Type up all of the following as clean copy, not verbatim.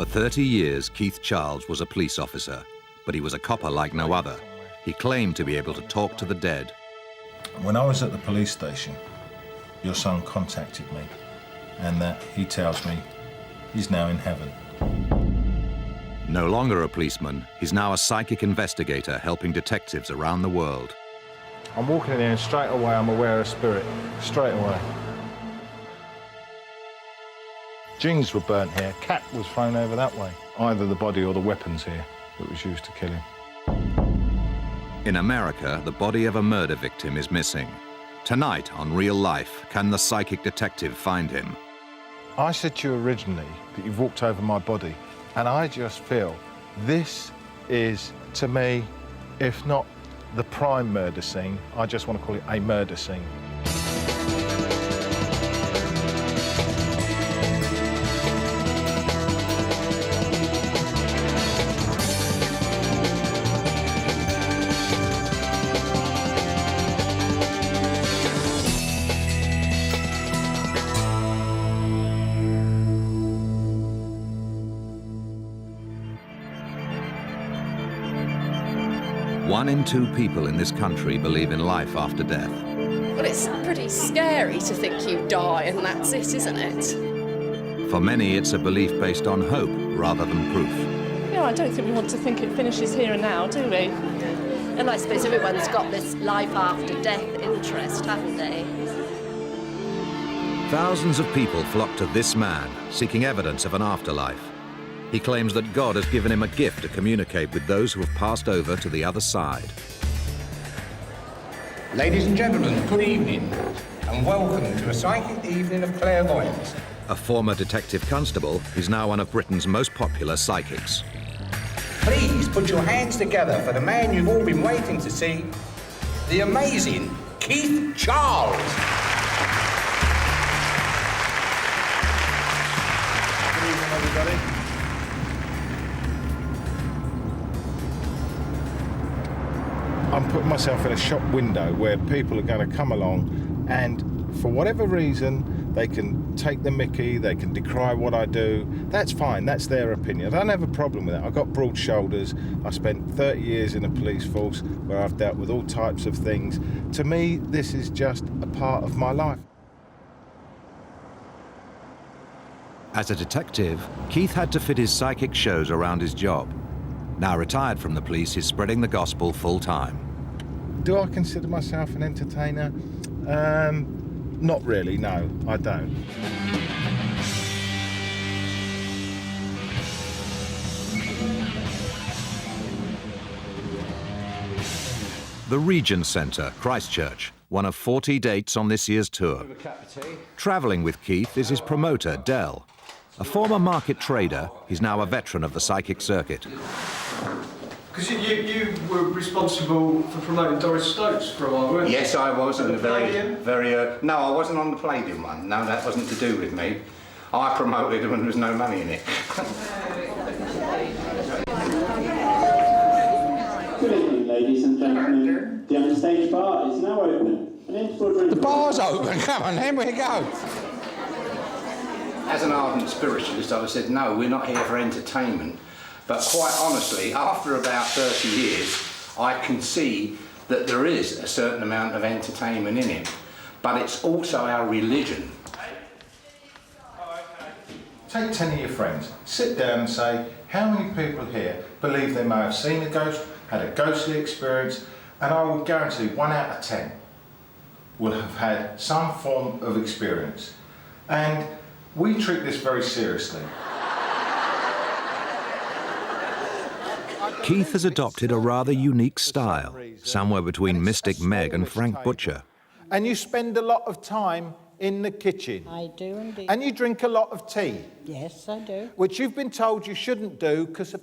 For 30 years, Keith Charles was a police officer, but he was a copper like no other. He claimed to be able to talk to the dead. When I was at the police station, your son contacted me, and that he tells me he's now in heaven. No longer a policeman, he's now a psychic investigator helping detectives around the world. I'm walking in here and straight away I'm aware of spirit, straight away. Jeans were burnt here, cap was thrown over that way. Either the body or the weapons here that was used to kill him. In America, the body of a murder victim is missing. Tonight on Real Life, can the psychic detective find him? I said to you originally that you've walked over my body, and I just feel this is, to me, if not the prime murder scene, I just want to call it a murder scene. One in two people in this country believe in life after death. Well, it's pretty scary to think you die and that's it, isn't it? For many, it's a belief based on hope rather than proof. Yeah, I don't think we want to think it finishes here and now, do we? And I suppose everyone's got this life after death interest, haven't they? Thousands of people flock to this man, seeking evidence of an afterlife. He claims that God has given him a gift to communicate with those who have passed over to the other side. Ladies and gentlemen, good evening, and welcome to a psychic evening of clairvoyance. A former detective constable, he's now one of Britain's most popular psychics. Please put your hands together for the man you've all been waiting to see, the amazing Keith Charles. Good evening, everybody. I'm putting myself in a shop window where people are going to come along and for whatever reason they can take the mickey, they can decry what I do. That's fine, that's their opinion. I don't have a problem with that. I've got broad shoulders. I spent 30 years in a police force where I've dealt with all types of things. To me, this is just a part of my life. As a detective, Keith had to fit his psychic shows around his job. Now retired from the police, he's spreading the gospel full-time. Do I consider myself an entertainer? Not really, no, I don't. The Regent Centre, Christchurch, one of 40 dates on this year's tour. Travelling with Keith is his promoter, Del. A former market trader, he's now a veteran of the psychic circuit. Because you were responsible for promoting Doris Stokes for a while, weren't you? Yes, I was. On the No, I wasn't on the Palladium one. No, that wasn't to do with me. I promoted when there was no money in it. Good evening, ladies and gentlemen. The on-stage bar is now open. The bar's open. Come on, then we go. As an ardent spiritualist, I said, no, we're not here for entertainment. But quite honestly, after about 30 years, I can see that there is a certain amount of entertainment in it. But it's also our religion. Take 10 of your friends, sit down and say, how many people here believe they may have seen a ghost, had a ghostly experience, and I would guarantee 1 out of 10 will have had some form of experience. And we treat this very seriously. Keith has adopted a rather unique style, somewhere between Mystic Meg and Frank Butcher. And you spend a lot of time in the kitchen. I do indeed. And you drink a lot of tea. Yes, I do. Which you've been told you shouldn't do because of...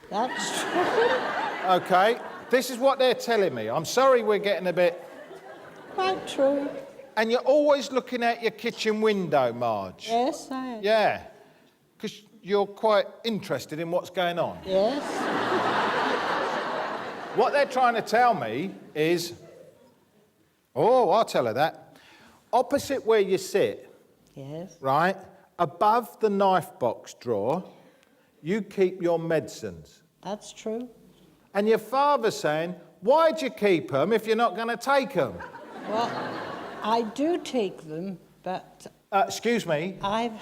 That's true. OK, this is what they're telling me. I'm sorry we're getting a bit... Quite true. And you're always looking out your kitchen window, Marge. Yes, I am. Yeah, because you're quite interested in what's going on. Yes. What they're trying to tell me is... Oh, I'll tell her that. Opposite where you sit, Yes. right, above the knife box drawer, you keep your medicines. That's true. And your father's saying, why'd you keep them if you're not going to take them? Well, I do take them, but Excuse me. I'm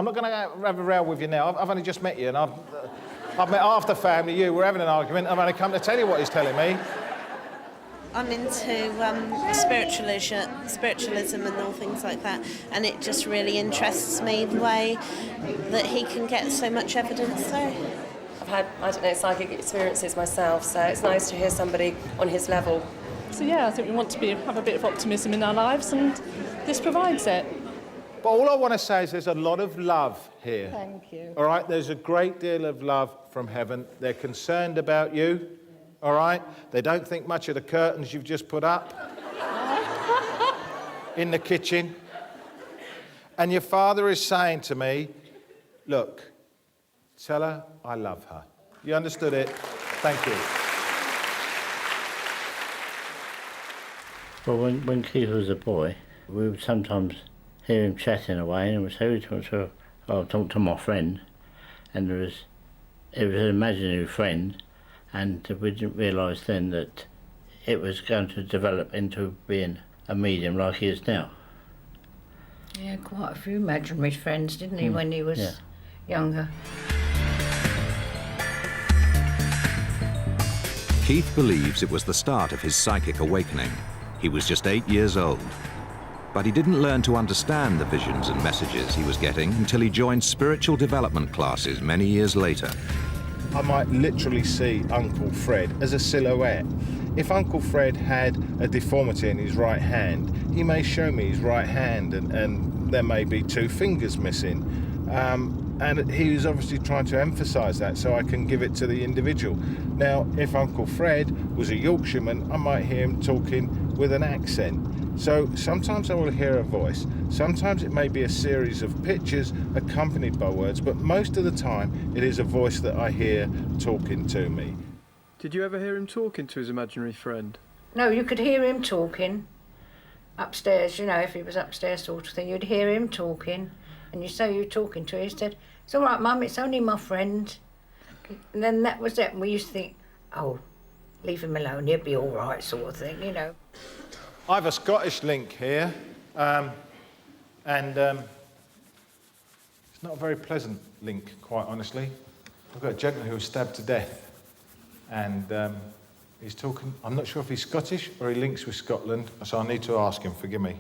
not going to have a row with you now. I've only just met you, and I've met half the family. You were having an argument. I've only come to tell you what he's telling me. I'm into spiritualism and all things like that, and it just really interests me the way that he can get so much evidence there. I've had, psychic experiences myself, so it's nice to hear somebody on his level. So yeah, I think we want to have a bit of optimism in our lives, and this provides it. But all I want to say is there's a lot of love here. Thank you. All right? There's a great deal of love from heaven. They're concerned about you. All right? They don't think much of the curtains you've just put up in the kitchen. And your father is saying to me, look, tell her I love her. You understood it? Thank you. Well, when Keith was a boy, we would sometimes hear him chatting away, and we'd say, I'll talk to my friend. And it was an imaginary friend, and we didn't realise then that it was going to develop into being a medium like he is now. He had quite a few imaginary friends, didn't he, when he was younger? Keith believes it was the start of his psychic awakening. He was just 8 years old. But he didn't learn to understand the visions and messages he was getting until he joined spiritual development classes many years later. I might literally see Uncle Fred as a silhouette. If Uncle Fred had a deformity in his right hand, he may show me his right hand and there may be 2 fingers missing. And he was obviously trying to emphasise that so I can give it to the individual. Now, if Uncle Fred was a Yorkshireman, I might hear him talking with an accent. So sometimes I will hear a voice, sometimes it may be a series of pictures accompanied by words, but most of the time it is a voice that I hear talking to me. Did you ever hear him talking to his imaginary friend? No, you could hear him talking upstairs, you know, if he was upstairs sort of thing, you'd hear him talking, and you say you're talking to him, he said, it's all right, Mum, it's only my friend. And then that was it, and we used to think, oh, leave him alone, he'll be all right sort of thing, you know. I have a Scottish link here, and it's not a very pleasant link, quite honestly. I've got a gentleman who was stabbed to death, and he's talking, I'm not sure if he's Scottish or he links with Scotland, so I need to ask him, forgive me.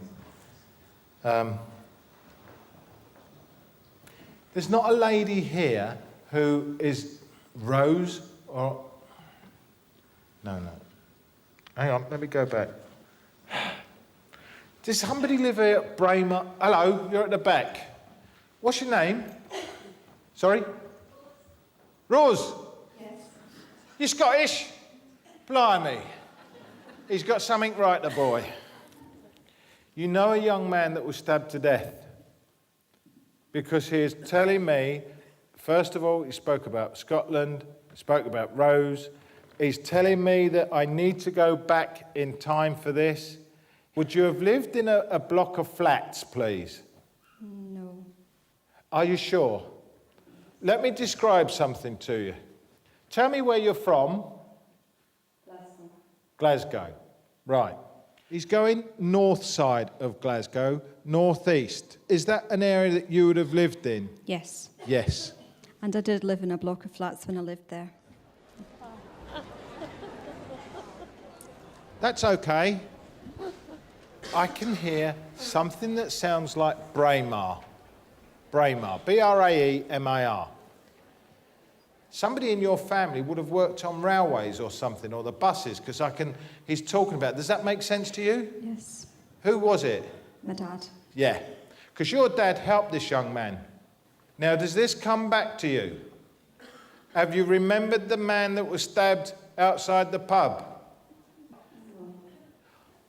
There's not a lady here who is Rose or... No. Hang on, let me go back. Does somebody live here at Braemar? Hello, you're at the back. What's your name? Sorry? Rose? Yes. You Scottish? Blimey. He's got something right, the boy. You know a young man that was stabbed to death? Because he is telling me, first of all, he spoke about Scotland, he spoke about Rose. He's telling me that I need to go back in time for this. Would you have lived in a block of flats, please? No. Are you sure? Let me describe something to you. Tell me where you're from. Glasgow. Glasgow. Right. He's going north side of Glasgow, northeast. Is that an area that you would have lived in? Yes. Yes. And I did live in a block of flats when I lived there. That's okay. I can hear something that sounds like Braemar. Braemar. B-R-A-E-M-A-R. Somebody in your family would have worked on railways or something, or the buses, because he's talking about, does that make sense to you? Yes. Who was it? My dad. Yeah. Because your dad helped this young man. Now, does this come back to you? Have you remembered the man that was stabbed outside the pub?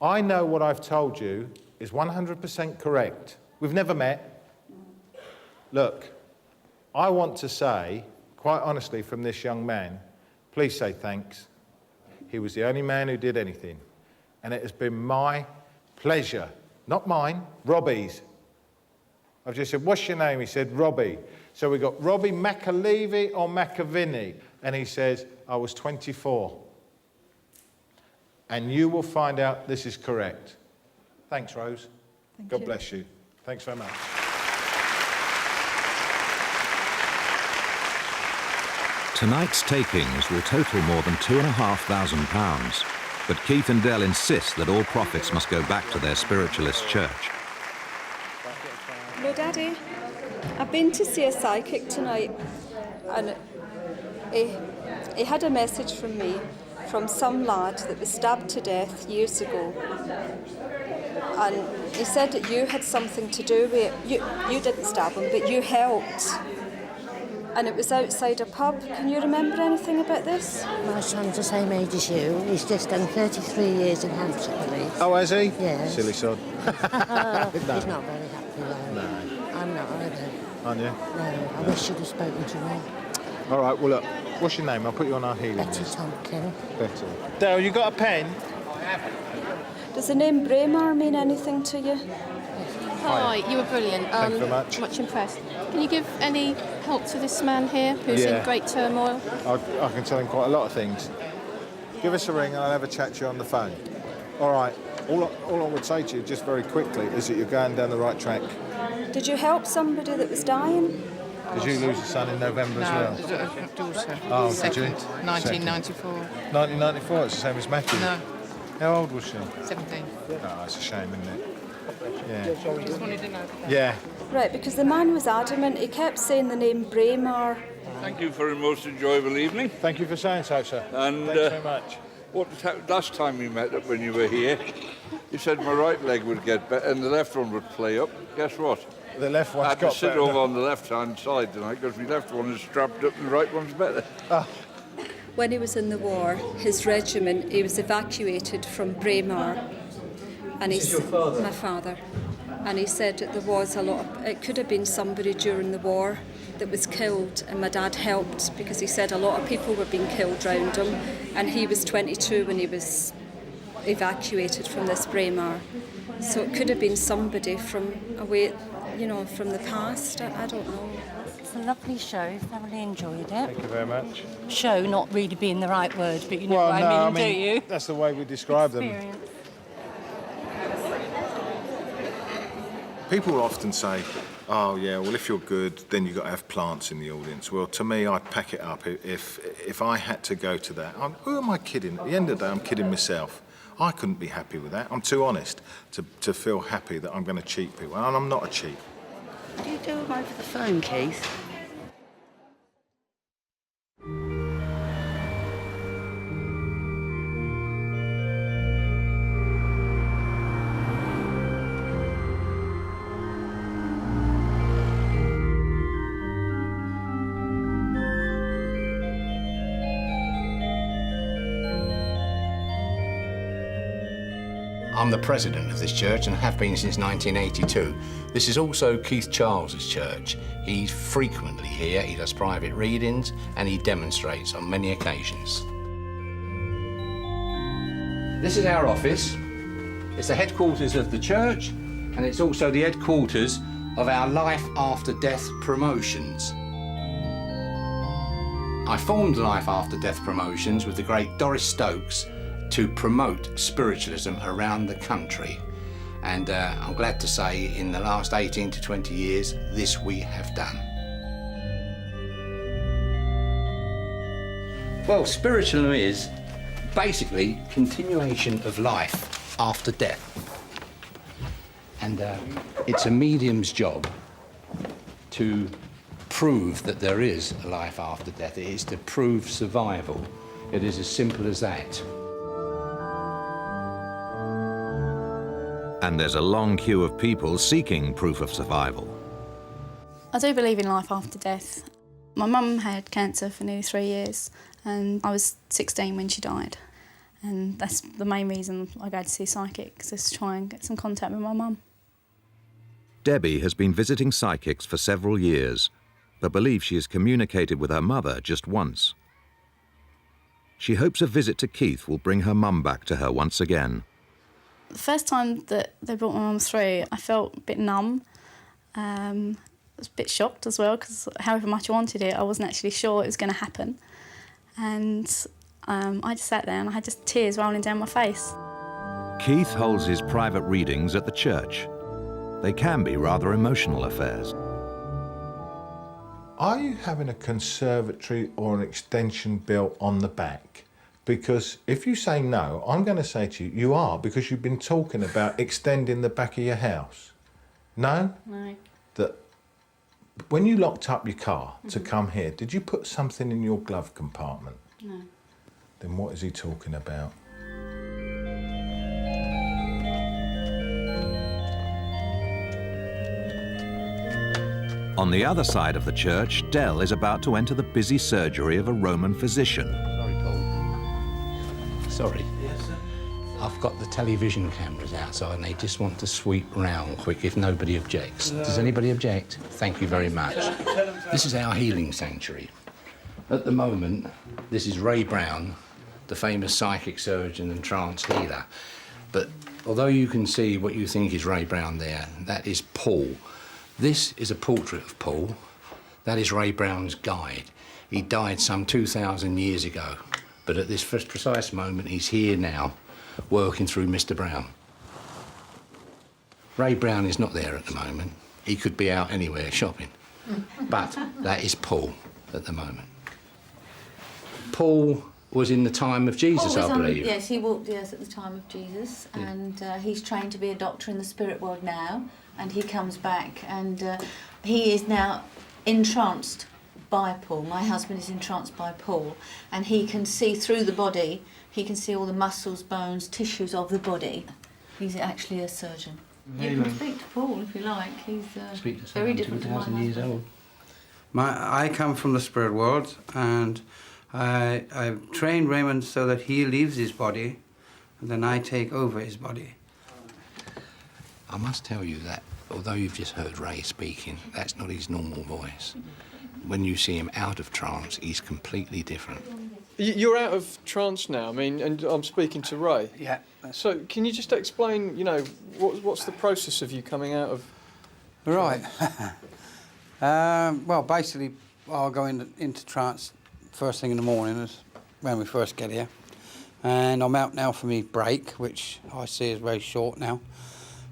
I know what I've told you is 100% correct. We've never met. Look, I want to say, quite honestly, from this young man, please say thanks. He was the only man who did anything. And it has been my pleasure, not mine, Robbie's, I've just said, what's your name? He said, Robbie. So we got Robbie McAlevey or McAviney? And he says, I was 24. And you will find out this is correct. Thanks, Rose. God bless you. Thanks very much. Tonight's takings will total more than £2,500, but Keith and Dell insist that all profits must go back to their spiritualist church. Hello, Daddy. I've been to see a psychic tonight, and he had a message from me from some lad that was stabbed to death years ago. And he said that you had something to do with it. You didn't stab him, but you helped. And it was outside a pub. Can you remember anything about this? My son's the same age as you. He's just done 33 years in Hampshire Police. Oh, has he? Yes. Silly sod. No. He's not very happy though. No. I'm not either. Aren't you? No, I wish you'd have spoken to me. All right, well, look, what's your name? I'll put you on our healing Betty list. Tompkin. Betty. Dale, you got a pen? Does the name Braemar mean anything to you? Hi, you were brilliant. Thank you very much. Much impressed. Can you give any help to this man here who's in great turmoil? I can tell him quite a lot of things. Give us a ring and I'll have a chat to you on the phone. All right. All I would say to you, just very quickly, is that you're going down the right track. Did you help somebody that was dying? Did you lose a son in November as well? No, daughter. Oh, Second, did you? 1994. 1994, it's the same as Matthew? No. How old was she? 17. Oh, that's a shame, isn't it? Yeah. Just wanted to know. Yeah. Right, because the man was adamant. He kept saying the name Braemar. Thank you for a most enjoyable evening. Thank you for saying so, sir. And thanks very much. Last time we met up when you were here, you said my right leg would get better and the left one would play up. Guess what? The left one's I had got to sit better. over on the left-hand side tonight because my left one is strapped up and the right one's better. Ah. When he was in the war, his regiment, he was evacuated from Braemar. And This is your father? My father. And he said that there was a lot of, it could have been somebody during the war that was killed, and my dad helped because he said a lot of people were being killed round him, and he was 22 when he was evacuated from this Braemar. So it could have been somebody from away, you know, from the past. I don't know. It's a lovely show. Thoroughly enjoyed it. Thank you very much. Show not really being the right word, but you know Well, what no, I mean, do you? That's the way we describe them. Experience. People often say, oh yeah, well if you're good, then you've got to have plants in the audience. Well, to me, I'd pack it up if I had to go to that. Who am I kidding? At the end of the day, I'm kidding myself. I couldn't be happy with that. I'm too honest to feel happy that I'm going to cheat people, and I'm not a cheat. Do you do them over the phone, Keith? I'm the president of this church and have been since 1982. This is also Keith Charles's church. He's frequently here, he does private readings and he demonstrates on many occasions. This is our office. It's the headquarters of the church and it's also the headquarters of our Life After Death promotions. I formed Life After Death promotions with the great Doris Stokes to promote spiritualism around the country. And I'm glad to say in the last 18 to 20 years, this we have done. Well, spiritualism is basically continuation of life after death. And it's a medium's job to prove that there is a life after death. It is to prove survival. It is as simple as that. And there's a long queue of people seeking proof of survival. I do believe in life after death. My mum had cancer for nearly 3 years and I was 16 when she died. And that's the main reason I go to see psychics, is to try and get some contact with my mum. Debbie has been visiting psychics for several years, but believes she has communicated with her mother just once. She hopes a visit to Keith will bring her mum back to her once again. The first time that they brought my mum through, I felt a bit numb. I was a bit shocked as well because however much I wanted it, I wasn't actually sure it was going to happen. And I just sat there and I had just tears rolling down my face. Keith holds his private readings at the church. They can be rather emotional affairs. Are you having a conservatory or an extension built on the back? Because if you say no, I'm going to say to you, you are, because you've been talking about extending the back of your house. No? No. That when you locked up your car to come here, did you put something in your glove compartment? No. Then what is he talking about? On the other side of the church, Dell is about to enter the busy surgery of a Roman physician. Sorry, Paul. Sorry. Yes, sir. I've got the television cameras outside and they just want to sweep round quick if nobody objects. Does anybody object? Thank you very much. This is our healing sanctuary. At the moment, this is Ray Brown, the famous psychic surgeon and trance healer. But although you can see what you think is Ray Brown there, that is Paul. This is a portrait of Paul. That is Ray Brown's guide. He died some 2,000 years ago, but at this precise moment, he's here now, working through Mr. Brown. Ray Brown is not there at the moment. He could be out anywhere shopping. But that is Paul at the moment. Paul was in the time of Jesus, I believe. Yes, he walked the earth at the time of Jesus, and he's trained to be a doctor in the spirit world now, and he comes back, and he is now entranced by Paul. My husband is entranced by Paul, and he can see through the body. He can see all the muscles, bones, tissues of the body. He's actually a surgeon. You can speak to Paul if you like. He's very different to my husband. Years old. I come from the spirit world, and I've trained Raymond so that he leaves his body, and then I take over his body. I must tell you that, although you've just heard Ray speaking, that's not his normal voice. When you see him out of trance, he's completely different. You're out of trance now, I mean, and I'm speaking to Ray. Yeah. So can you just explain, you know, what's the process of you coming out of... Right. Well, basically, I'll go into trance first thing in the morning, is when we first get here. And I'm out now for my break, which I see is very short now.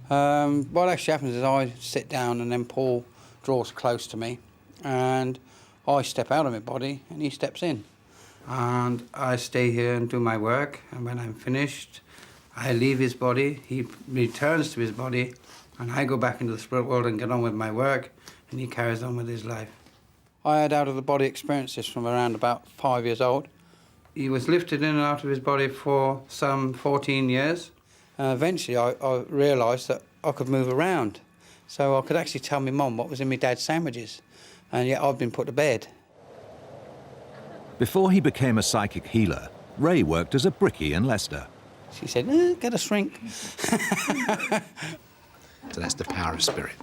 What actually happens is I sit down and then Paul draws close to me and I step out of my body and he steps in. And I stay here and do my work, and when I'm finished, I leave his body, he returns to his body, and I go back into the spirit world and get on with my work, and he carries on with his life. I had out-of-the-body experiences from around about 5 years old. He was lifted in and out of his body for some 14 years. Eventually, I realised that I could move around, so I could actually tell my mum what was in my dad's sandwiches, and yet I'd been put to bed. Before he became a psychic healer, Ray worked as a brickie in Leicester. She said, get a shrink. So that's the power of spirit.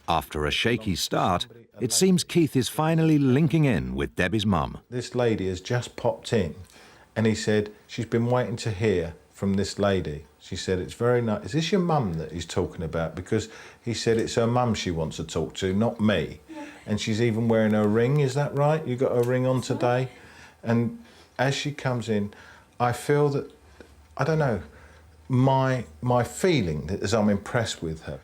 After a shaky start, it seems Keith is finally linking in with Debbie's mum. This lady has just popped in and he said, she's been waiting to hear from this lady. She said, it's very nice. Is this your mum that he's talking about? Because he said it's her mum she wants to talk to, not me. And she's even wearing her ring, is that right? You got a ring on today? And as she comes in, I feel that, I don't know, my feeling that as I'm impressed with her,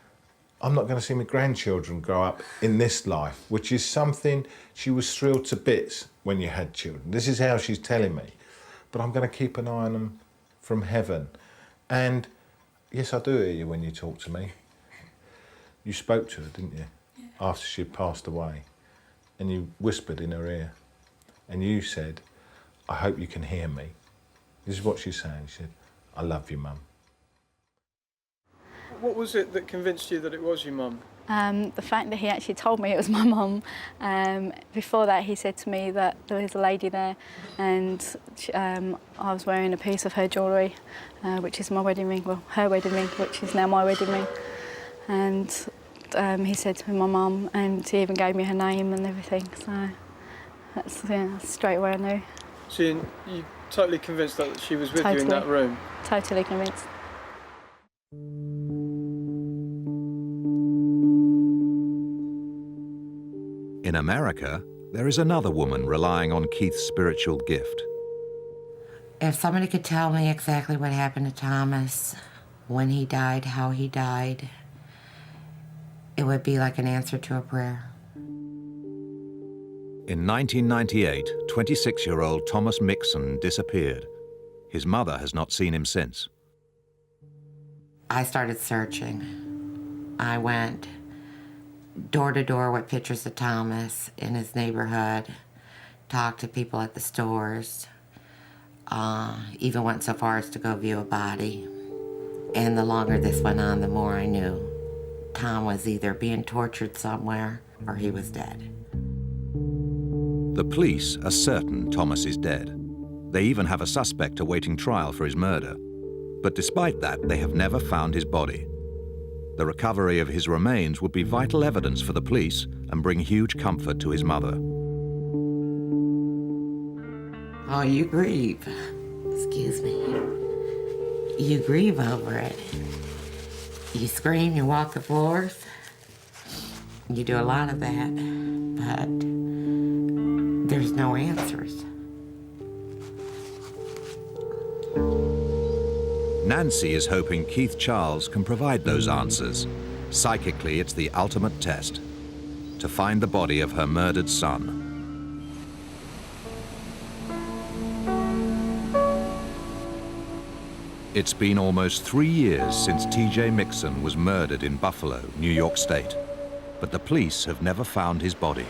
I'm not going to see my grandchildren grow up in this life, which is something she was thrilled to bits when you had children. This is how she's telling me. But I'm going to keep an eye on them from heaven. And yes, I do hear you when you talk to me. You spoke to her, didn't you? Yeah. After she'd passed away. And you whispered in her ear. And you said, I hope you can hear me. This is what she's saying. She said, I love you, Mum. What was it that convinced you that it was your mum? The fact that he actually told me it was my mum. Before that, he said to me that there was a lady there, and I was wearing a piece of her jewellery, which is my wedding ring, well, her wedding ring, which is now my wedding ring. And he said to me, my mum, and he even gave me her name and everything. So that's straight away I knew. So you totally convinced that she was with you in that room? Totally convinced. In America, there is another woman relying on Keith's spiritual gift. If somebody could tell me exactly what happened to Thomas, when he died, how he died, it would be like an answer to a prayer. In 1998, 26-year-old Thomas Mixon disappeared. His mother has not seen him since. I started searching. I went door to door with pictures of Thomas in his neighborhood, talked to people at the stores, even went so far as to go view a body. And the longer this went on, the more I knew Tom was either being tortured somewhere or he was dead. The police are certain Thomas is dead. They even have a suspect awaiting trial for his murder. But despite that, they have never found his body. The recovery of his remains would be vital evidence for the police and bring huge comfort to his mother. Oh, you grieve. Excuse me. You grieve over it. You scream, you walk the floors. You do a lot of that, but there's no answers. Nancy is hoping Keith Charles can provide those answers. Psychically, it's the ultimate test. To find the body of her murdered son. It's been almost 3 years since TJ Mixon was murdered in Buffalo, New York State. But the police have never found his body.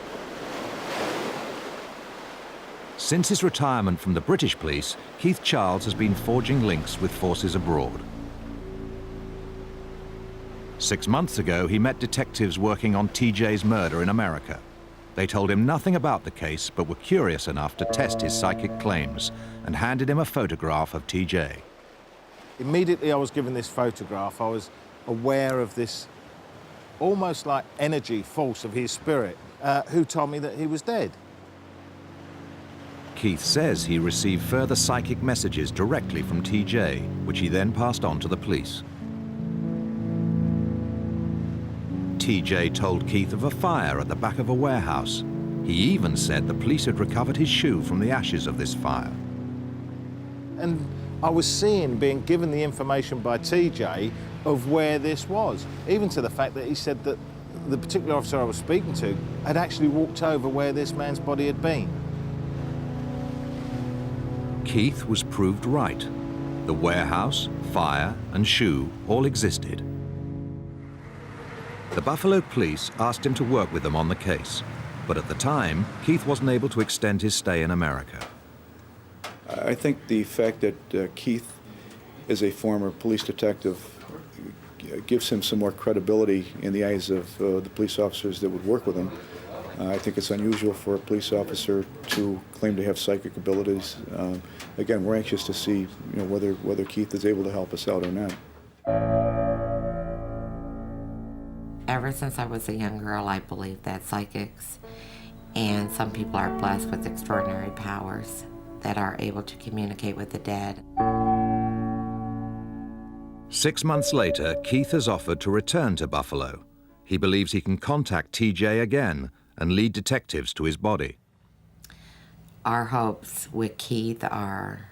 Since his retirement from the British police, Keith Charles has been forging links with forces abroad. 6 months ago, he met detectives working on TJ's murder in America. They told him nothing about the case, but were curious enough to test his psychic claims and handed him a photograph of TJ. Immediately I was given this photograph, I was aware of this almost like energy force of his spirit, who told me that he was dead. Keith says he received further psychic messages directly from TJ, which he then passed on to the police. TJ told Keith of a fire at the back of a warehouse. He even said the police had recovered his shoe from the ashes of this fire. And I was being given the information by TJ of where this was, even to the fact that he said that the particular officer I was speaking to had actually walked over where this man's body had been. Keith was proved right. The warehouse, fire, and shoe all existed. The Buffalo police asked him to work with them on the case, but at the time, Keith wasn't able to extend his stay in America. I think the fact that Keith is a former police detective gives him some more credibility in the eyes of the police officers that would work with him. I think it's unusual for a police officer to claim to have psychic abilities. Again, we're anxious to see, whether Keith is able to help us out or not. Ever since I was a young girl, I believed that psychics and some people are blessed with extraordinary powers that are able to communicate with the dead. 6 months later, Keith has offered to return to Buffalo. He believes he can contact TJ again and lead detectives to his body. Our hopes with Keith are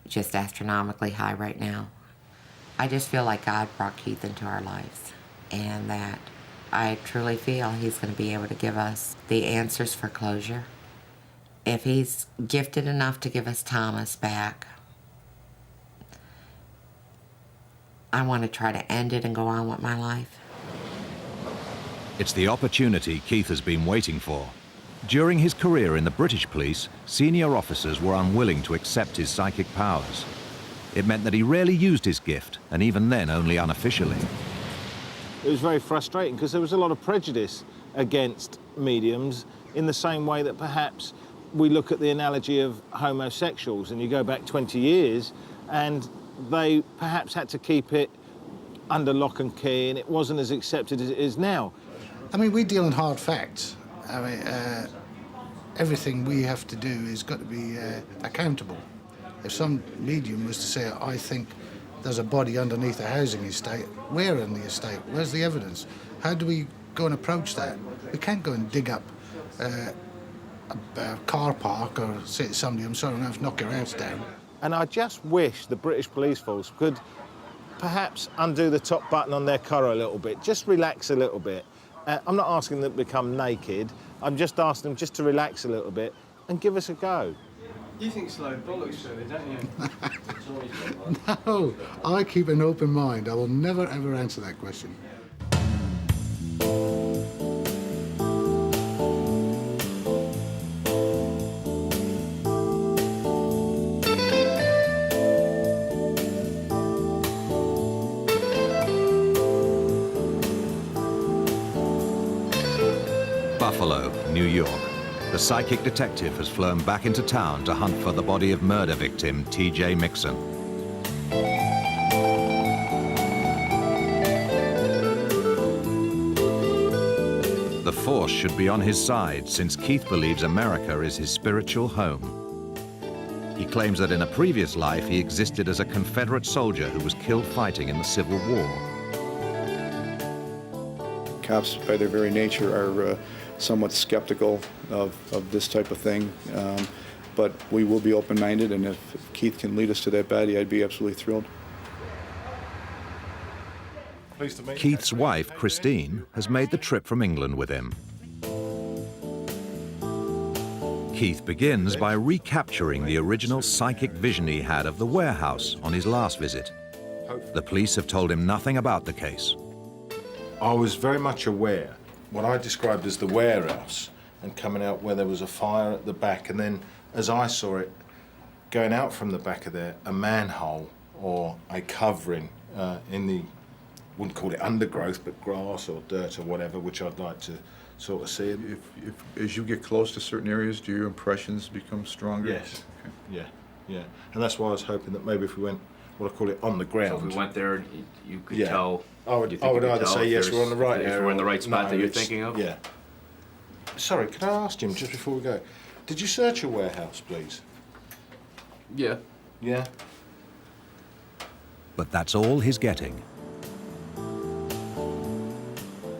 just astronomically high right now. I just feel like God brought Keith into our lives, and that I truly feel he's going to be able to give us the answers for closure. If he's gifted enough to give us Thomas back, I want to try to end it and go on with my life. It's the opportunity Keith has been waiting for. During his career in the British police, senior officers were unwilling to accept his psychic powers. It meant that he rarely used his gift, and even then only unofficially. It was very frustrating because there was a lot of prejudice against mediums, in the same way that perhaps we look at the analogy of homosexuals, and you go back 20 years and they perhaps had to keep it under lock and key, and it wasn't as accepted as it is now. I mean, we deal in hard facts. I mean, everything we have to do has got to be accountable. If some medium was to say, I think there's a body underneath a housing estate, where in the estate? Where's the evidence? How do we go and approach that. We can't go and dig up a car park or say to somebody, I'm sorry, I'm going to have to knock your house down. And I just wish the British police force could perhaps undo the top button on their car a little bit, just relax a little bit. I'm not asking them to become naked, I'm just asking them just to relax a little bit and give us a go. You think slow bollocks, really, don't you? No, I keep an open mind. I will never, ever answer that question. Buffalo, New York. The psychic detective has flown back into town to hunt for the body of murder victim T.J. Mixon. The force should be on his side since Keith believes America is his spiritual home. He claims that in a previous life he existed as a Confederate soldier who was killed fighting in the Civil War. Cops, by their very nature, are somewhat skeptical of this type of thing, but we will be open-minded, and if Keith can lead us to that body, I'd be absolutely thrilled. Keith's wife, Christine, has made the trip from England with him. Keith begins by recapturing the original psychic vision he had of the warehouse on his last visit. The police have told him nothing about the case. I was very much aware, what I described as the warehouse, and coming out where there was a fire at the back, and then as I saw it, going out from the back of there, a manhole or a covering in the, wouldn't call it undergrowth, but grass or dirt or whatever, which I'd like to sort of see. If as you get close to certain areas, do your impressions become stronger? Yes, okay. Yeah. And that's why I was hoping that maybe if we went, what I call it, on the ground. So if we went there, you could Yeah. tell. I would either say yes, we're on the right area. If we're in the right spot no, that you're it's- thinking of? Yeah. Sorry, can I ask Jim, just before we go, did you search a warehouse, please? Yeah. Yeah? But that's all he's getting.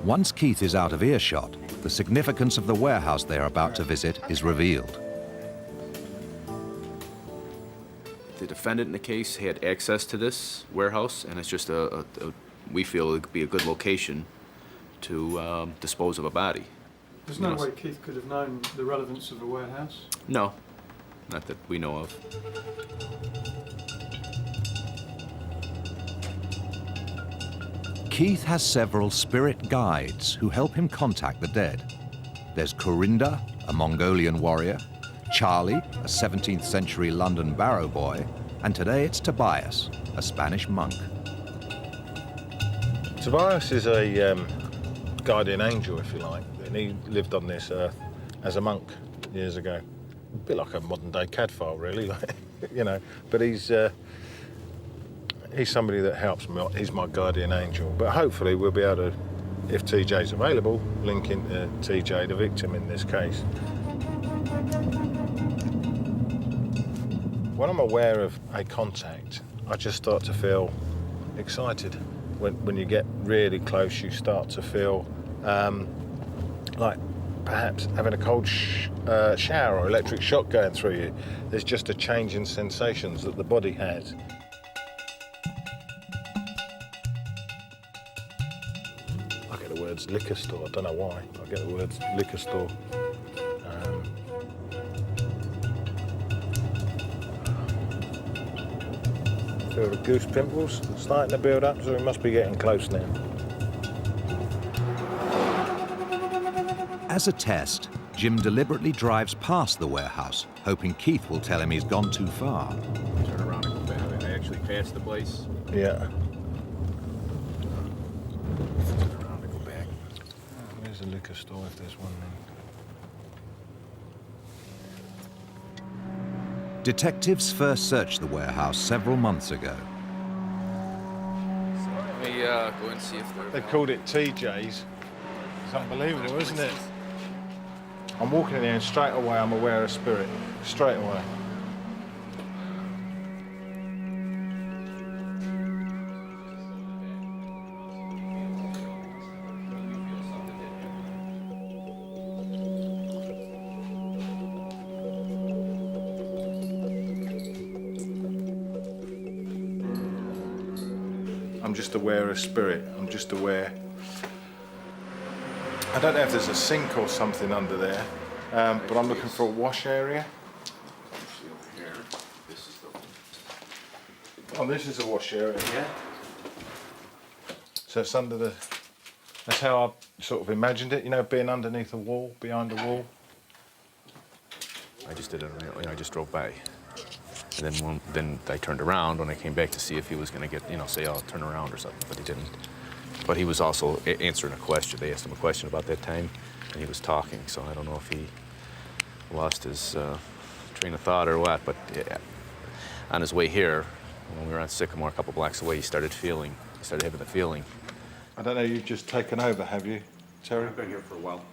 Once Keith is out of earshot, the significance of the warehouse they are about to visit is revealed. The defendant in the case had access to this warehouse, and it's just we feel it could be a good location to dispose of a body. There's no way Keith could have known the relevance of a warehouse? No, not that we know of. Keith has several spirit guides who help him contact the dead. There's Corinda, a Mongolian warrior, Charlie, a 17th century London barrow boy, and today it's Tobias, a Spanish monk. Tobias is a guardian angel, if you like, and he lived on this earth as a monk years ago. A bit like a modern-day Cadfael, really, you know. But he's somebody that helps me. He's my guardian angel. But hopefully we'll be able to, if TJ's available, link into TJ, the victim in this case. When I'm aware of a contact, I just start to feel excited. When you get really close, you start to feel like perhaps having a cold shower or electric shock going through you. There's just a change in sensations that the body has. I get the words liquor store, I don't know why. I get the words liquor store. Feel the goose pimples starting to build up, so we must be getting close now. As a test, Jim deliberately drives past the warehouse, hoping Keith will tell him he's gone too far. Turn around and go back. They actually passed the place. Yeah. Turn around and go back. Where's the liquor store if there's one there? Detectives first searched the warehouse several months ago. Let me go and see if they're... They called it TJ's. It's unbelievable, isn't it? I'm walking in there and straight away I'm aware of spirit. Straight away. I'm just aware of spirit. I'm just aware. I don't know if there's a sink or something under there, but I'm looking for a wash area. Oh, this is a wash area. Yeah. So it's under the. That's how I sort of imagined it. You know, being underneath a wall, behind a wall. I just did it. I just drove by, and then I turned around when I came back to see if he was going to get, say, I'll turn around or something, but he didn't. But he was also answering a question. They asked him a question about that time, and he was talking. So I don't know if he lost his train of thought or what. But yeah, on his way here, when we were on Sycamore, a couple blocks away, he started having the feeling. I don't know. You've just taken over, have you, Terry? I've been here for a while.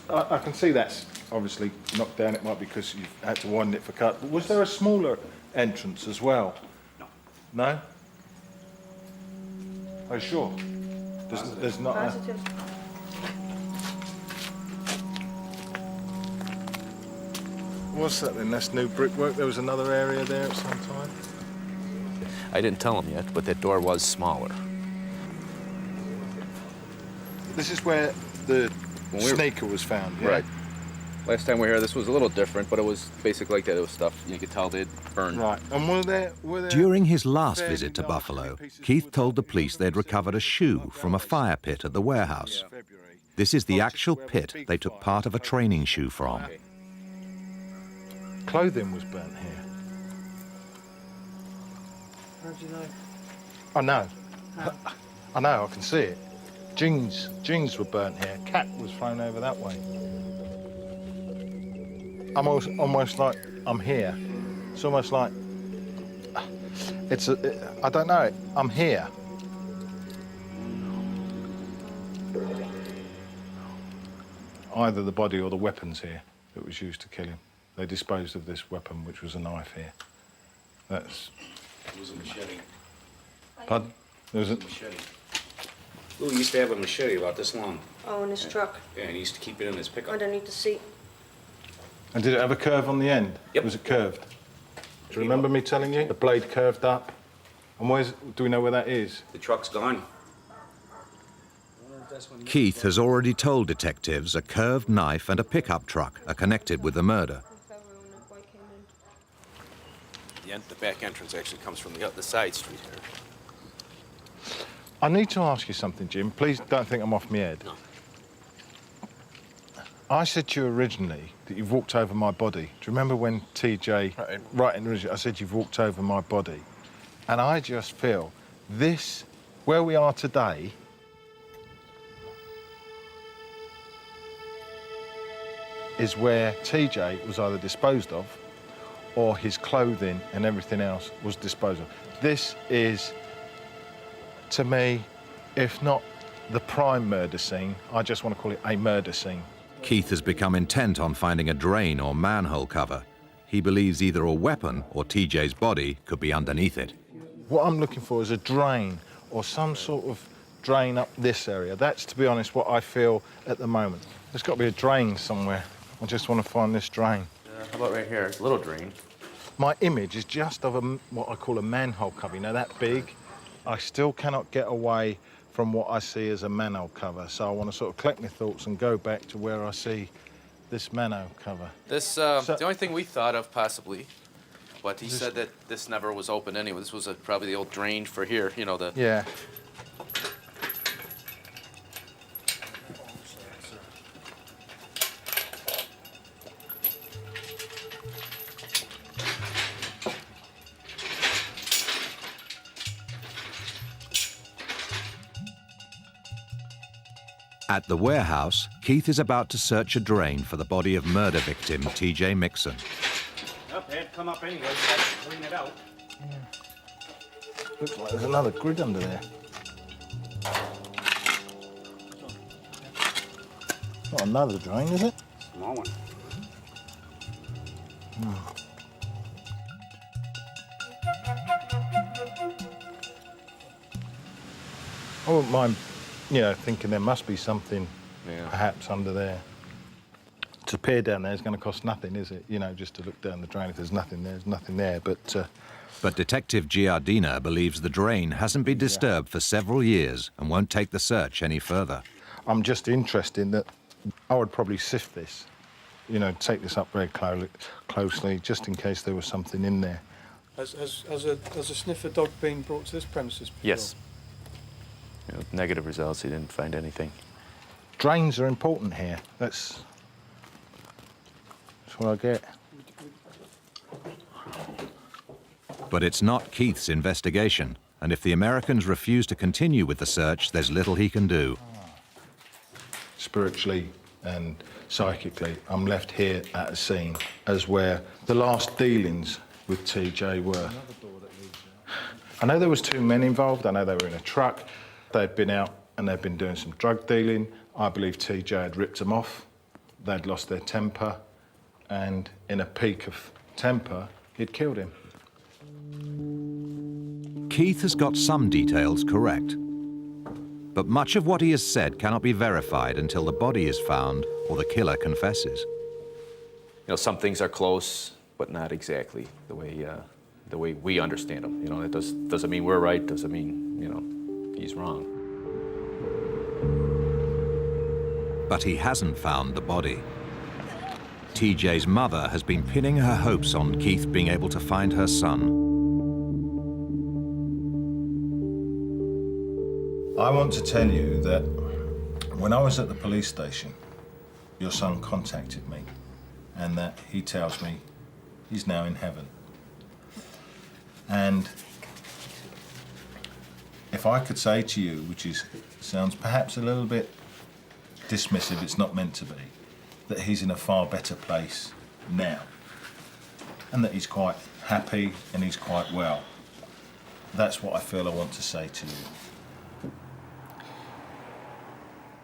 I can see that's obviously knocked down. It might be because you've had to widen it for cut. But was there a smaller entrance as well? No. No? Are you sure? There's not a... What's that then? That's new brickwork? There was another area there at some time? I didn't tell him yet, but that door was smaller. This is where the sneaker was found, yeah? Right. Last time we were here, this was a little different, but it was basically like that. It was stuff you could tell they'd burned. Right. And were there During his last visit to Buffalo, Keith told the police they'd recovered a shoe from a fire pit at the warehouse. This is the actual pit they took part of a training shoe from. Clothing was burnt here. How do you know? I know. I know, I can see it. Jeans were burnt here. Cat was thrown over that way. I'm almost like I'm here. It's almost like I don't know. I'm here. Either the body or the weapons here that was used to kill him. They disposed of this weapon, which was a knife here. That's. It was a machete. Pardon? There was a machete. Lou used to have a machete about this long. Oh, in his truck. Yeah, and he used to keep it in his pickup. Underneath the seat. And did it have a curve on the end? Yep. Was it curved? Do you remember me telling you? The blade curved up. And do we know where that is? The truck's gone. Keith has already told detectives a curved knife and a pickup truck are connected with the murder. The back entrance actually comes from the side street here. I need to ask you something, Jim. Please don't think I'm off my head. No. I said to you originally that you've walked over my body. Do you remember when TJ, right in the original, I said you've walked over my body? And I just feel this, where we are today, is where TJ was either disposed of or his clothing and everything else was disposed of. This is, to me, if not the prime murder scene, I just want to call it a murder scene. Keith has become intent on finding a drain or manhole cover. He believes either a weapon or TJ's body could be underneath it. What I'm looking for is a drain or some sort of drain up this area. That's, to be honest, what I feel at the moment. There's got to be a drain somewhere. I just want to find this drain. How about right here? It's a little drain. My image is just of what I call a manhole cover. You know, that big. I still cannot get away from what I see as a manhole cover. So I want to sort of collect my thoughts and go back to where I see this manhole cover. This, the only thing we thought of possibly, but he said that this never was open anyway. This was probably the old drain for here, you know, the... Yeah. At the warehouse, Keith is about to search a drain for the body of murder victim T.J. Mixon. Up, it had come up anyway, so I had to clean it out. Looks like there's another grid under there. Not another drain, is it? Small one. I wouldn't mind, you know, thinking there must be something perhaps under there. To peer down there is going to cost nothing, is it? You know, just to look down the drain. If there's nothing there, there's nothing there. But But Detective Giardina believes the drain hasn't been disturbed for several years and won't take the search any further. I'm just interested in that I would probably sift this, you know, take this up very closely, just in case there was something in there. Has a sniffer dog been brought to this premises before? Yes. You know, negative results, he didn't find anything. Drains are important here. That's what I get. But it's not Keith's investigation, and if the Americans refuse to continue with the search, there's little he can do. Spiritually and psychically, I'm left here at a scene as where the last dealings with TJ were. I know there was 2 men involved. I know they were in a truck. They'd been out and they'd been doing some drug dealing. I believe TJ had ripped them off. They'd lost their temper, and in a peak of temper, he'd killed him. Keith has got some details correct, but much of what he has said cannot be verified until the body is found or the killer confesses. You know, some things are close, but not exactly the way we understand them. You know, it doesn't mean we're right, doesn't mean, you know, he's wrong. But he hasn't found the body. TJ's mother has been pinning her hopes on Keith being able to find her son. I want to tell you that when I was at the police station, your son contacted me, and that he tells me he's now in heaven. And if I could say to you, which sounds perhaps a little bit dismissive, it's not meant to be, that he's in a far better place now, and that he's quite happy and he's quite well. That's what I feel I want to say to you.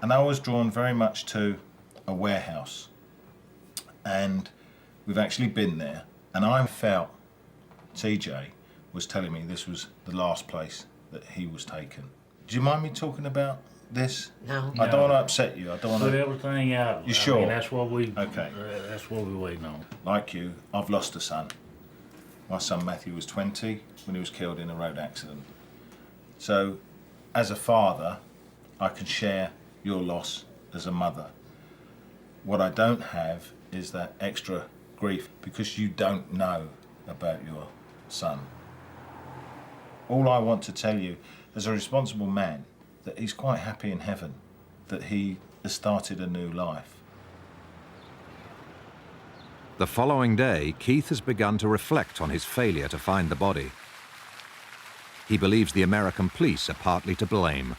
And I was drawn very much to a warehouse, and we've actually been there, and I felt TJ was telling me this was the last place that he was taken. Do you mind me talking about this? No. I don't want to upset you. I don't want to put everything out. You sure? I mean, that's what we. Okay. That's what we're waiting on. Like you, I've lost a son. My son Matthew was 20 when he was killed in a road accident. So, as a father, I can share your loss as a mother. What I don't have is that extra grief because you don't know about your son. All I want to tell you, as a responsible man, that he's quite happy in heaven, that he has started a new life. The following day, Keith has begun to reflect on his failure to find the body. He believes the American police are partly to blame.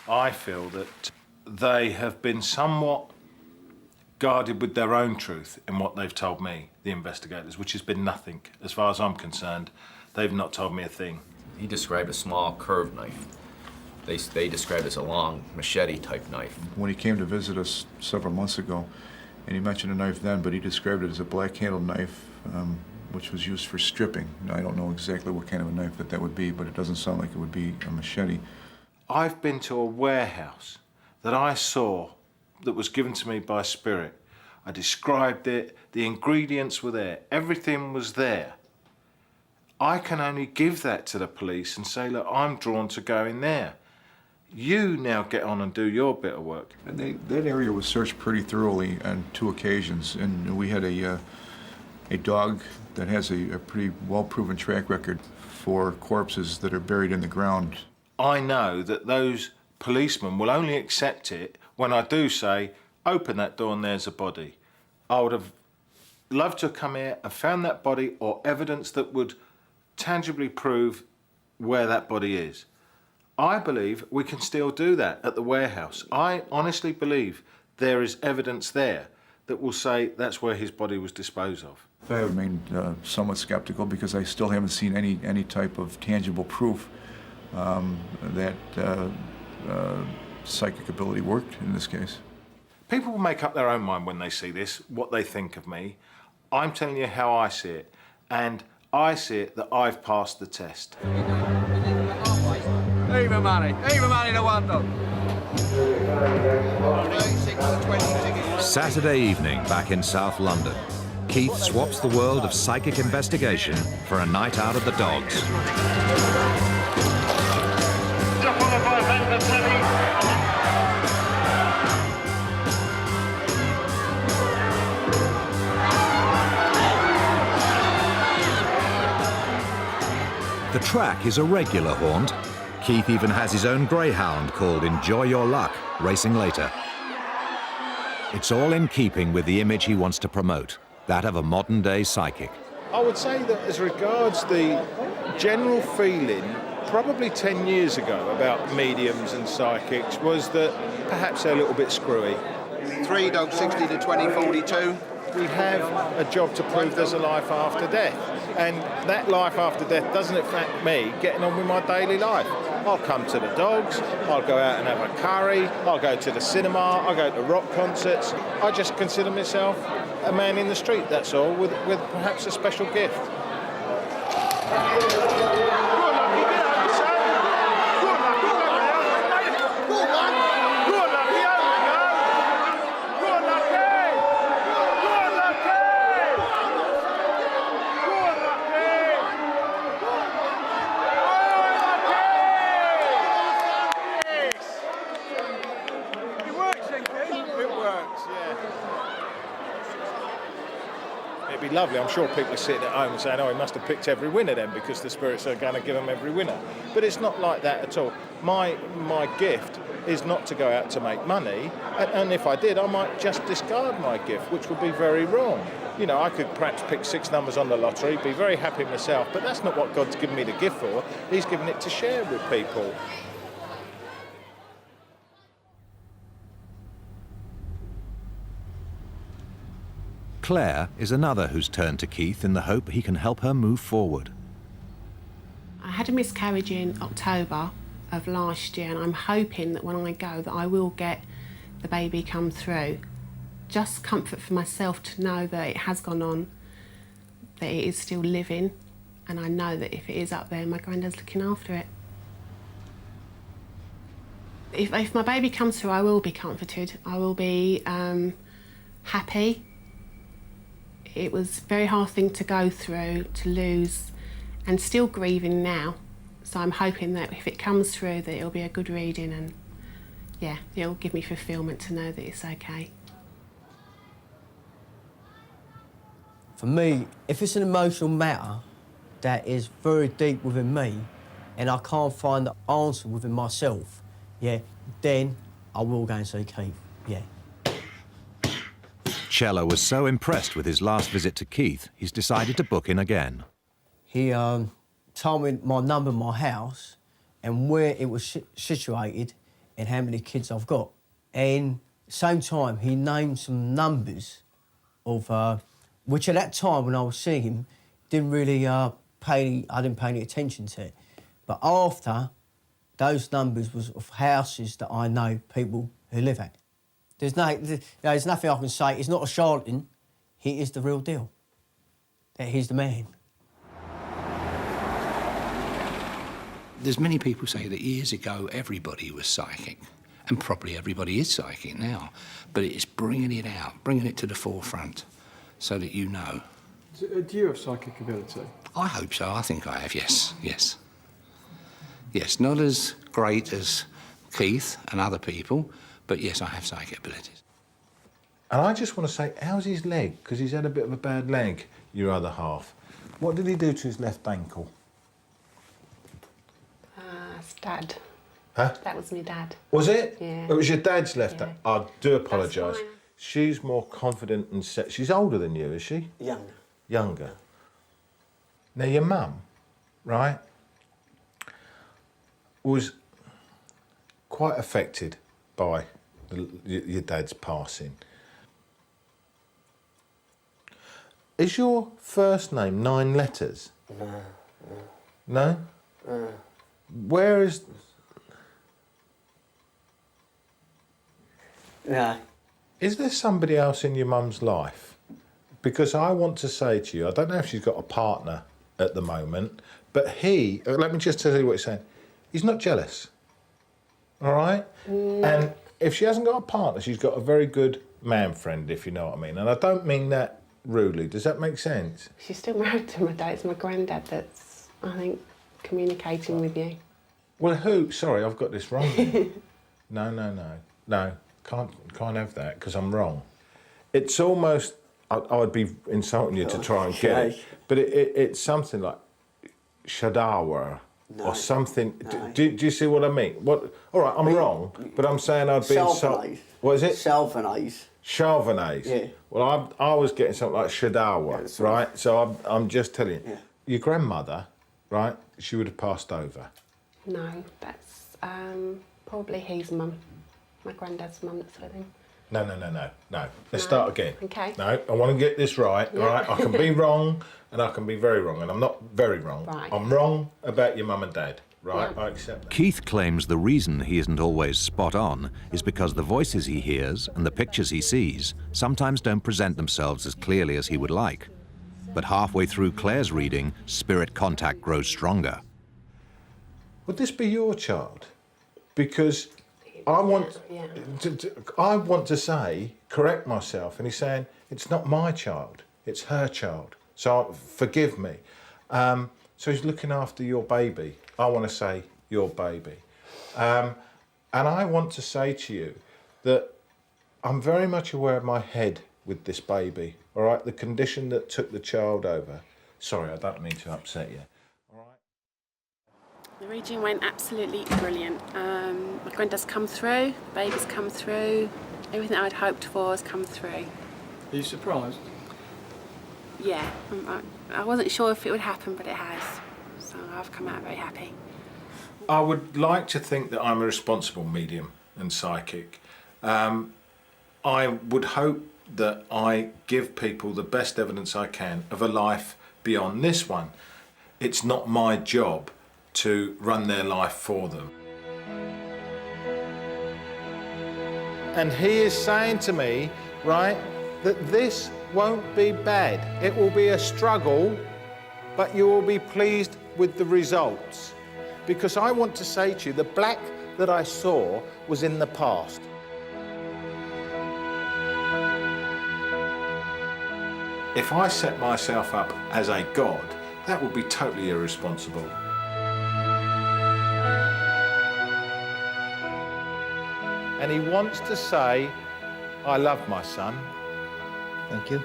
I feel that they have been somewhat guarded with their own truth in what they've told me, the investigators, which has been nothing. As far as I'm concerned, they've not told me a thing. He described a small curved knife. They described it as a long machete-type knife. When he came to visit us several months ago, and he mentioned a knife then, but he described it as a black-handled knife, which was used for stripping. Now, I don't know exactly what kind of a knife that would be, but it doesn't sound like it would be a machete. I've been to a warehouse that I saw that was given to me by Spirit. I described it, the ingredients were there, everything was there. I can only give that to the police and say, look, I'm drawn to go in there. You now get on and do your bit of work. And that area was searched pretty thoroughly on 2 occasions, and we had a dog that has a pretty well-proven track record for corpses that are buried in the ground. I know that those policemen will only accept it when I do say, open that door and there's a body. I would have loved to have come here and found that body or evidence that would tangibly prove where that body is. I believe we can still do that at the warehouse. I honestly believe there is evidence there that will say that's where his body was disposed of. I remain somewhat skeptical because I still haven't seen any type of tangible proof that psychic ability worked in this case. People will make up their own mind when they see this, what they think of me. I'm telling you how I see it, and I see it that I've passed the test. Even money to one dog. Saturday evening back in South London. Keith swaps the world of psychic investigation for a night out at the dogs. The track is a regular haunt. Keith even has his own greyhound called Enjoy Your Luck, racing later. It's all in keeping with the image he wants to promote, that of a modern-day psychic. I would say that as regards the general feeling, probably 10 years ago, about mediums and psychics was that perhaps they're a little bit screwy. 3 dogs, 60 to 20, 42. We have a job to prove there's a life after death. And that life after death doesn't affect me getting on with my daily life. I'll come to the dogs, I'll go out and have a curry, I'll go to the cinema, I'll go to rock concerts. I just consider myself a man in the street, that's all, with perhaps a special gift. It'd be lovely. I'm sure people are sitting at home saying, oh, he must have picked every winner then because the spirits are going to give him every winner. But it's not like that at all. My gift is not to go out to make money, and if I did, I might just discard my gift, which would be very wrong. You know, I could perhaps pick 6 numbers on the lottery, be very happy myself, but that's not what God's given me the gift for. He's given it to share with people. Claire is another who's turned to Keith in the hope he can help her move forward. I had a miscarriage in October of last year, and I'm hoping that when I go that I will get the baby come through. Just comfort for myself to know that it has gone on, that it is still living, and I know that if it is up there, my granddad's looking after it. If my baby comes through, I will be comforted. I will be happy. It was a very hard thing to go through, to lose, and still grieving now. So I'm hoping that if it comes through, that it'll be a good reading, and yeah, it'll give me fulfilment to know that it's okay. For me, if it's an emotional matter that is very deep within me, and I can't find the answer within myself, yeah, then I will go and see Keith, yeah. Chella was so impressed with his last visit to Keith, he's decided to book in again. He told me my number, my house, and where it was situated, and how many kids I've got. And at the same time, he named some numbers of, which at that time when I was seeing him, didn't really I didn't pay any attention to it. But after, those numbers was of houses that I know people who live at. There's nothing I can say. He's not a charlatan. He is the real deal. He's the man. There's many people say that years ago everybody was psychic, and probably everybody is psychic now, but it's bringing it out, bringing it to the forefront so that you know. Do you have psychic ability? I hope so. I think I have, yes, yes. Yes, not as great as Keith and other people, but yes, I have psychic abilities. And I just want to say, how's his leg? Because he's had a bit of a bad leg, your other half. What did he do to his left ankle? It's Dad. Huh? That was my dad. Was it? Yeah. It was your dad's left ankle? I do apologise. fine. She's more confident and set. She's older than you, is she? Younger. Younger. Now, your mum, right, was quite affected by your dad's passing. Is your first name 9 letters? No. No? Where is... No. Is there somebody else in your mum's life? Because I want to say to you, I don't know if she's got a partner at the moment, but let me just tell you what he's saying. He's not jealous. All right? And if she hasn't got a partner, she's got a very good man friend, if you know what I mean. And I don't mean that rudely. Does that make sense? She's still married to my dad. It's my granddad that's, I think, communicating with you. Well, who? Sorry, I've got this wrong. No, can't have that because I'm wrong. It's almost, I would be insulting you to try and get it, but it's something like Shadawa or something. No. Do you see what I mean? What? All right, I'm wrong, but I'm saying I'd be insulted. What is it? Chauvinise. Chauvinise. Yeah. Well, I was getting something like Shadawa, right? So I'm just telling you. Yeah. Your grandmother, right? She would have passed over. No, that's probably his mum. My granddad's mum that's with him. No. Let's start again. Okay. No, I want to get this right, Yeah. right? I can be wrong and I can be very wrong, and I'm not very wrong. Right. I'm wrong about your mum and dad, right? Yeah. I accept that. Keith claims the reason he isn't always spot on is because the voices he hears and the pictures he sees sometimes don't present themselves as clearly as he would like. But halfway through Claire's reading, spirit contact grows stronger. Would this be your child? Because I want to say, correct myself, and he's saying, it's not my child, it's her child. So forgive me. So he's looking after your baby. I want to say your baby. And I want to say to you that I'm very much aware of my head with this baby, all right? The condition that took the child over. Sorry, I don't mean to upset you. The reading went absolutely brilliant. My granddad's come through, the baby's come through, everything I'd hoped for has come through. Are you surprised? Yeah, I wasn't sure if it would happen, but it has. So I've come out very happy. I would like to think that I'm a responsible medium and psychic. I would hope that I give people the best evidence I can of a life beyond this one. It's not my job to run their life for them. And he is saying to me, right, that this won't be bad. It will be a struggle, but you will be pleased with the results. Because I want to say to you, the black that I saw was in the past. If I set myself up as a god, that would be totally irresponsible. And he wants to say, I love my son. Thank you.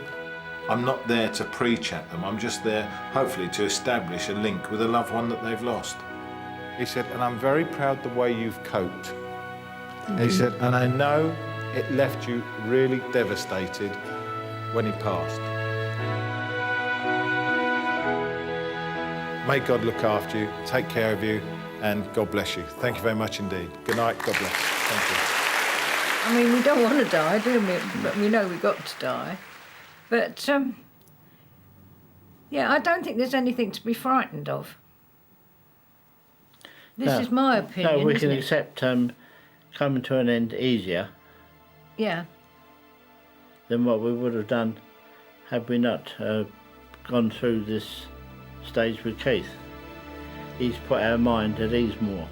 I'm not there to preach at them. I'm just there, hopefully, to establish a link with a loved one that they've lost. He said, and I'm very proud the way you've coped. He said, and I know it left you really devastated when he passed. May God look after you, take care of you, and God bless you. Thank you very much indeed. Good night, God bless. Thank you. I mean, we don't want to die, do we? But we know we've got to die. But, yeah, I don't think there's anything to be frightened of. This is my opinion. No, we can isn't it? accept coming to an end easier Yeah. than what we would have done had we not gone through this stage with Keith. He's put our mind at ease more.